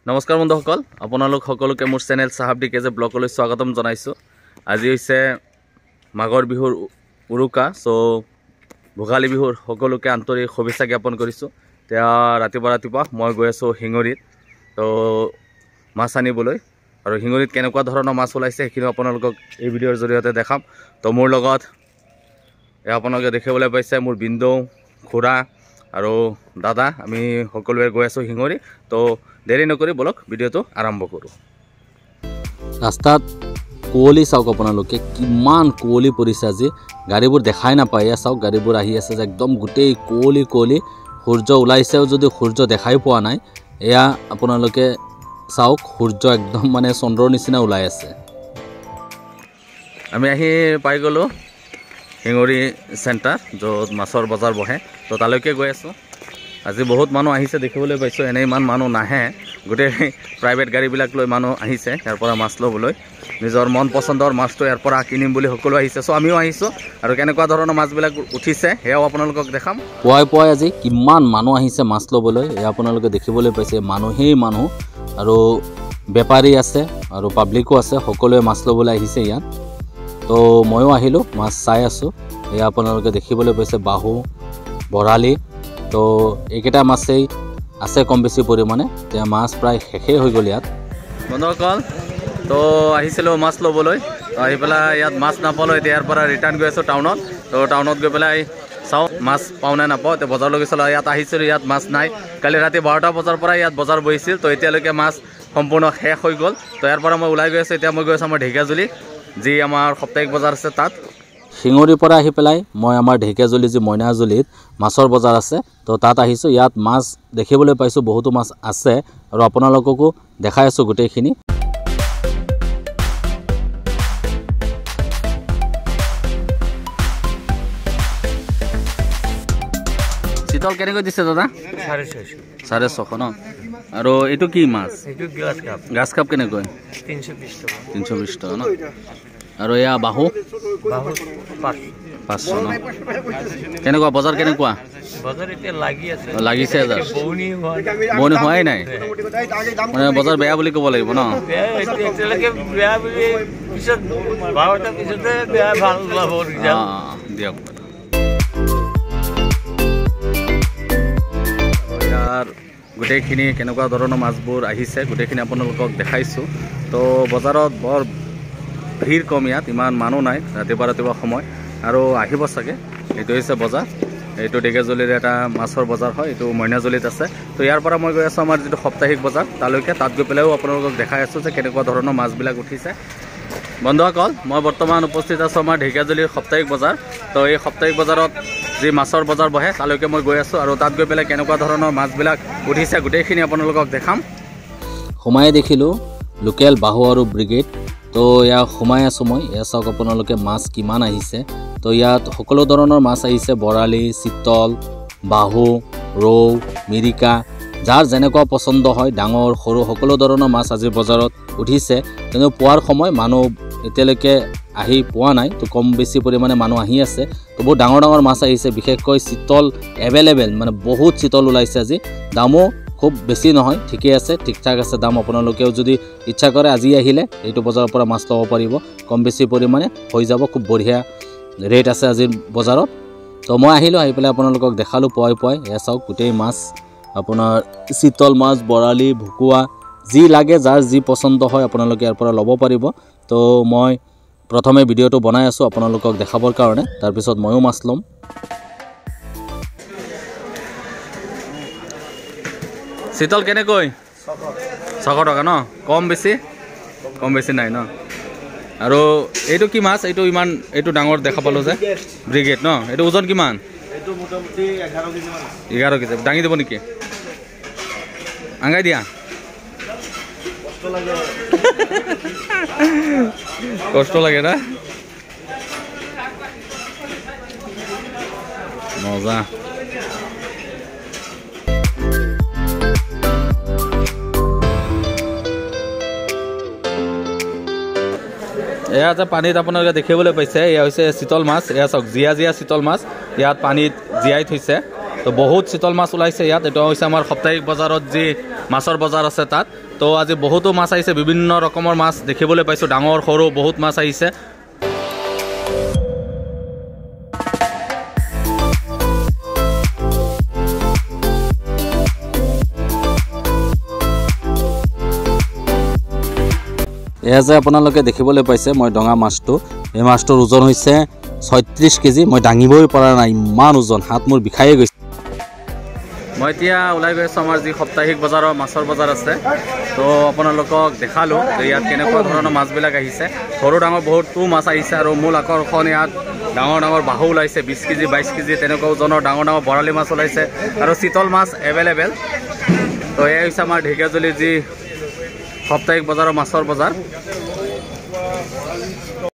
নমস্কাৰ বন্ধুসকল, আপোনালোক সকলোকে মোৰ চেনেল চাহাবডি কেজে ব্লগলৈ স্বাগতম জনাইছোঁ। আজি হৈছে মাঘৰ বিহুৰ উৰুকা, ভোগালী বিহুৰ সকলোকে আন্তৰিক শুভেচ্ছা জ্ঞাপন কৰিছোঁ। এতিয়া ৰাতিপুৱা মই গৈ আছোঁ শিঙৰিত মাছ আনিবলৈ, আৰু শিঙৰিত কেনেকুৱা ধৰণৰ মাছ ওলাইছে সেইখিনি আপোনালোকক এই ভিডিঅ'ৰ জৰিয়তে দেখাম। মোৰ লগত আপোনালোকে দেখিবলৈ পাইছে মোৰ বিন্দু, খুৰা আৰু দাদা, আমি সকলোৱে গৈ আছোঁ শিঙৰি। দেৰি নকৰি বলক ভিডিঅ'টো আৰম্ভ কৰোঁ। ৰাস্তাত কুঁৱলী চাওক, আপোনালোকে কিমান কুঁৱলী পৰিছে আজি, গাড়ীবোৰ দেখাই নাপায়। চাওক গাড়ীবোৰ আহি আছে যে একদম গোটেই কুঁৱলী। সূৰ্য ওলাইছেও যদি সূৰ্য দেখাই পোৱা নাই। এয়া আপোনালোকে চাওক, সূৰ্য একদম মানে চন্দ্ৰৰ নিচিনা ওলাই আছে। আমি আহি পাই গ'লোঁ শিঙৰি চেণ্টাৰ, য'ত মাছৰ বজাৰ বহে। তালৈকে গৈ আছোঁ। আজি বহুত মানুহ আহিছে দেখিবলৈ পাইছোঁ। এনে ইমান মানুহ নাহে, গোটেই প্ৰাইভেট গাড়ীবিলাক লৈ মানুহ আহিছে ইয়াৰ পৰা মাছ ল'বলৈ। নিজৰ মন পচন্দৰ মাছটো ইয়াৰ পৰা কিনিম বুলি সকলো আহিছে। আমিও আহিছোঁ, আৰু কেনেকুৱা ধৰণৰ মাছবিলাক উঠিছে সেয়াও আপোনালোকক দেখাম। পুৱাই আজি কিমান মানুহ আহিছে মাছ ল'বলৈ, এয়া আপোনালোকে দেখিবলৈ পাইছে। মানুহেই মানুহ, আৰু বেপাৰী আছে আৰু পাব্লিকো আছে, সকলোৱে মাছ ল'বলৈ আহিছে ইয়াত। ময়ো আহিলোঁ, মাছ চাই আছোঁ। এয়া আপোনালোকে দেখিবলৈ পাইছে বাহু, বৰালি। এইকেইটা মাছেই আছে কম বেছি পৰিমাণে। এতিয়া মাছ প্ৰায় শেষেই হৈ গ'ল ইয়াত। বন্ধুসকল, আহিছিলোঁ মাছ ল'বলৈ, আহি পেলাই ইয়াত মাছ নাপালোঁ। এতিয়া ইয়াৰ পৰা ৰিটাৰ্ণ গৈ আছোঁ টাউনত। টাউনত গৈ পেলাই চাওঁ মাছ পাওঁ নে নাপাওঁ। এতিয়া বজাৰলৈ গৈছিলোঁ, ইয়াত আহিছিলোঁ, ইয়াত মাছ নাই। কালি ৰাতি 12টা বজাৰ পৰা ইয়াত বজাৰ বহিছিল, এতিয়ালৈকে মাছ সম্পূৰ্ণ শেষ হৈ গ'ল। ইয়াৰ পৰা মই ওলাই গৈ আছোঁ। এতিয়া মই গৈ আছোঁ আমাৰ ঢেকীয়াজুলি, যি আমাৰ সাপ্তাহিক বজাৰ আছে তাত। শিঙৰিৰ পৰা আহি পেলাই মই আমাৰ ঢেকীয়াজুলি যি মইনাজুলিত মাছৰ বজাৰ আছে, তাত আহিছোঁ। ইয়াত মাছ দেখিবলৈ পাইছোঁ, বহুতো মাছ আছে, আৰু আপোনালোককো দেখাই আছোঁ গোটেইখিনি। চিতল কেনেকৈ দিছে দাদা? 650 ন? আৰু এইটো কি মাছ? গ্ৰাছ কাপ কেনেকৈ? 320 টকা ন? আৰু এয়া বাহু 500 ন? কেনেকুৱা বজাৰ কেনেকুৱা লাগিছে? বৌনি হোৱাই নাই মানে বজাৰ বেয়া বুলি ক'ব লাগিব ন? দিয়ক। ইয়াৰ গোটেইখিনি কেনেকুৱা ধৰণৰ মাছবোৰ আহিছে গোটেইখিনি আপোনালোকক দেখাইছোঁ। বজাৰত বৰ ভিৰ কম, ইয়াত ইমান মানুহ নাই ৰাতিপুৱা সময়, আৰু আহিব চাগে। এইটো হৈছে বজাৰ, এইটো ঢেকীয়াজুলিৰ এটা মাছৰ বজাৰ হয়, এইটো মইনাজুলিত আছে। ইয়াৰ পৰা মই গৈ আছোঁ আমাৰ যিটো সাপ্তাহিক বজাৰ তালৈকে। তাত গৈ পেলাইও আপোনালোকক দেখাই আছোঁ যে কেনেকুৱা ধৰণৰ মাছবিলাক উঠিছে। বন্ধুসকল, মই বৰ্তমান উপস্থিত আছোঁ আমাৰ ঢেকীয়াজুলিৰ সাপ্তাহিক বজাৰ। এই সাপ্তাহিক বজাৰত যি মাছৰ বজাৰ বহে তালৈকে মই গৈ আছোঁ, আৰু তাত গৈ পেলাই কেনেকুৱা ধৰণৰ মাছবিলাক উঠিছে গোটেইখিনি আপোনালোকক দেখাম। সোমাই দেখিলোঁ লোকেল বাহু আৰু ব্ৰিগেড। ইয়াত সোমাই আছোঁ মই। এয়া চাওক আপোনালোকে মাছ কিমান আহিছে। ইয়াত সকলো ধৰণৰ মাছ আহিছে, বৰালি, চিতল, বাহু, ৰৌ, মিৰিকা, যাৰ যেনেকুৱা পচন্দ হয়, ডাঙৰ সৰু সকলো ধৰণৰ মাছ আজিৰ বজাৰত উঠিছে। কিন্তু পোৱাৰ সময় মানুহ এতিয়ালৈকে আহি পোৱা নাই, কম বেছি পৰিমাণে মানুহ আহি আছে। বহুত ডাঙৰ ডাঙৰ মাছ আহিছে, বিশেষকৈ চিতল এভেইলেবল, মানে বহুত চিতল ওলাইছে আজি। দামো খুব বেছি নহয়, ঠিকেই আছে, ঠিক ঠাক আছে দাম। আপোনালোকেও যদি ইচ্ছা কৰে আজি আহিলে এইটো বজাৰৰ পৰা মাছ ল'ব পাৰিব, কম বেছি পৰিমাণে হৈ যাব। খুব বঢ়িয়া ৰেট আছে আজিৰ বজাৰত। মই আহিলোঁ, আহি পেলাই আপোনালোকক দেখালোঁ পুৱাই। এয়া চাওক গোটেই মাছ, আপোনাৰ চিতল মাছ, বৰালি, ভকুৱা, যি লাগে, যাৰ যি পচন্দ হয় আপোনালোকে ইয়াৰ পৰা ল'ব পাৰিব। মই প্ৰথমে ভিডিঅ'টো বনাই আছোঁ আপোনালোকক দেখাবৰ কাৰণে, তাৰপিছত ময়ো মাছ ল'ম। চিতল কেনেকৈ? 600 টকা ন? কম বেছি নাই ন? আৰু এইটো কি মাছ? এইটো ডাঙৰ দেখা পালোঁ যে, ব্ৰিগেড ন? এইটো ওজন কিমান? 11 কেজি। দাঙি দিব নেকি? আঙাই দিয়া। কষ্ট লাগে না? মজা। এয়া যে পানীত আপোনালোকে দেখিবলৈ পাইছে, এয়া হৈছে চিতল মাছ। এয়া চাওক জীয়া চিতল মাছ ইয়াত পানীত জীয়াই থৈছে। তো বহুত চিতল মাছ ওলাইছে ইয়াত। এইটো হৈছে আমাৰ সাপ্তাহিক বজাৰত যি মাছৰ বজাৰ আছে তাত। তো আজি বহুতো মাছ আহিছে, বিভিন্ন ৰকমৰ মাছ দেখিবলৈ পাইছোঁ, ডাঙৰ সৰু বহুত মাছ আহিছে। এয়া যে আপোনালোকে দেখিবলৈ পাইছে মই ডঙা মাছটো, এই মাছটোৰ ওজন হৈছে 36 কেজি। মই দাঙিবই পৰা নাই, ইমান ওজন, হাত মোৰ বিষায়ে গৈছে। মই এতিয়া ওলাই গৈ আছোঁ আমাৰ যি সাপ্তাহিক বজাৰৰ মাছৰ বজাৰ আছে। তো আপোনালোকক দেখালোঁ যে ইয়াত কেনেকুৱা ধৰণৰ মাছবিলাক আহিছে। সৰু ডাঙৰ বহুতো মাছ আহিছে আৰু মূল আকৰ্ষণ ইয়াত ডাঙৰ ডাঙৰ বাহু ওলাইছে, 20 কেজি 22 কেজি তেনেকুৱা ওজনৰ ডাঙৰ ডাঙৰ বৰালি মাছ ওলাইছে আৰু চিতল মাছ এভেইলেবল। তো এয়া হৈছে আমাৰ ঢেকীয়াজুলিৰ যি সাপ্তাহিক বজাৰৰ মাছৰ বজাৰ।